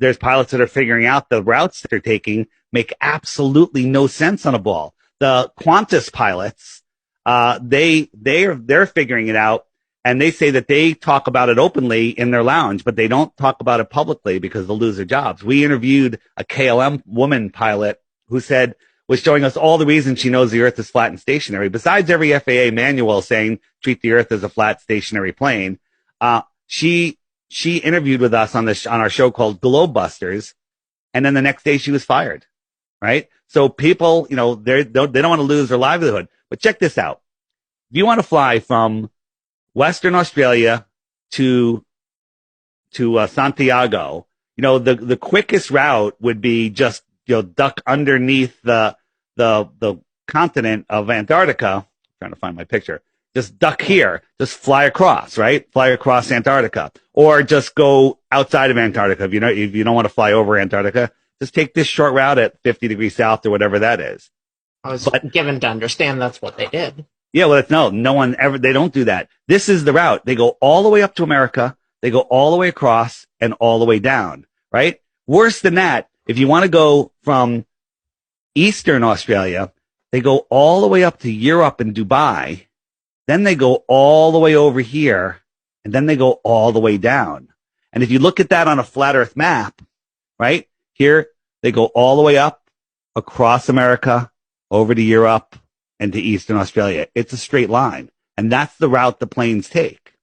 there's pilots that are figuring out the routes that they're taking make absolutely no sense on a ball. The Qantas pilots, they're figuring it out, and they say that they talk about it openly in their lounge, but they don't talk about it publicly because they'll lose their jobs. We interviewed a KLM woman pilot who was showing us all the reasons she knows the Earth is flat and stationary. Besides every FAA manual saying treat the Earth as a flat stationary plane, she interviewed with us on our show called Globebusters, and then the next day she was fired. Right? So people, they don't want to lose their livelihood. But check this out. If you want to fly from Western Australia to Santiago, the quickest route would be just, duck underneath the continent of Antarctica. I'm trying to find my picture. Just duck here. Just fly across, right? Fly across Antarctica. Or just go outside of Antarctica. If you don't want to fly over Antarctica, just take this short route at 50 degrees south or whatever that is. I was given to understand that's what they did. Yeah, well, no one ever, they don't do that. This is the route. They go all the way up to America. They go all the way across and all the way down, right? Worse than that, if you want to go from Eastern Australia, they go all the way up to Europe and Dubai. Then they go all the way over here, and then they go all the way down. And if you look at that on a flat Earth map, right? Here, they go all the way up across America, over to Europe, and to Eastern Australia. It's a straight line. And that's the route the planes take.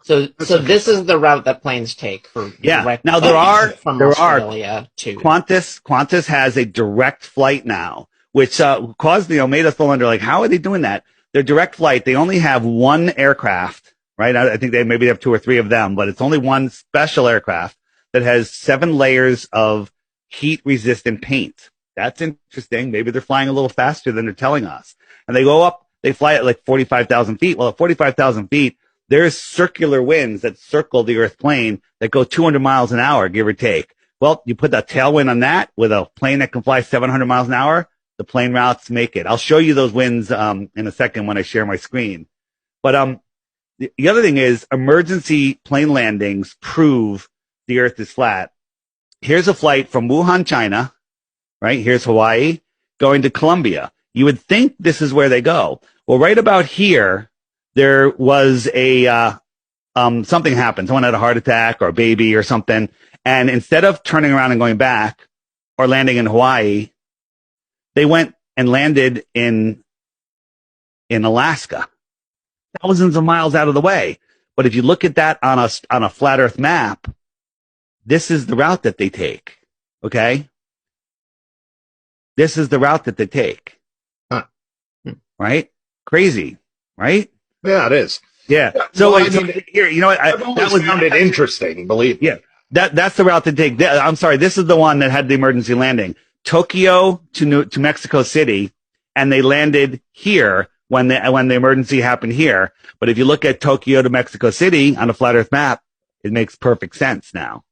So this is the route that planes take for direct now Australia to Qantas has a direct flight now, which caused made us wonder, like, how are they doing that? Their direct flight, they only have one aircraft, right? I think they maybe have 2 or 3 of them, but it's only one special aircraft that has 7 layers of heat resistant paint. That's interesting. Maybe they're flying a little faster than they're telling us. And they go up, they fly at like 45,000 feet. Well, at 45,000 feet, there's circular winds that circle the Earth plane that go 200 miles an hour, give or take. Well, you put a tailwind on that with a plane that can fly 700 miles an hour, the plane routes make it. I'll show you those winds in a second when I share my screen. But the other thing is emergency plane landings prove the Earth is flat. Here's a flight from Wuhan, China, right? Here's Hawaii, going to Colombia. You would think this is where they go. Well, right about here, there was something happened. Someone had a heart attack or a baby or something. And instead of turning around and going back or landing in Hawaii, they went and landed in Alaska, thousands of miles out of the way. But if you look at that on a flat Earth map, this is the route that they take. Okay? This is the route that they take. Huh. Right? Crazy, right? Yeah, it is. Yeah. So, here, you know what? That sounded interesting, believe me. Yeah. That's the route to take. I'm sorry. This is the one that had the emergency landing. Tokyo to Mexico City, and they landed here when the emergency happened here. But if you look at Tokyo to Mexico City on a flat Earth map, it makes perfect sense now.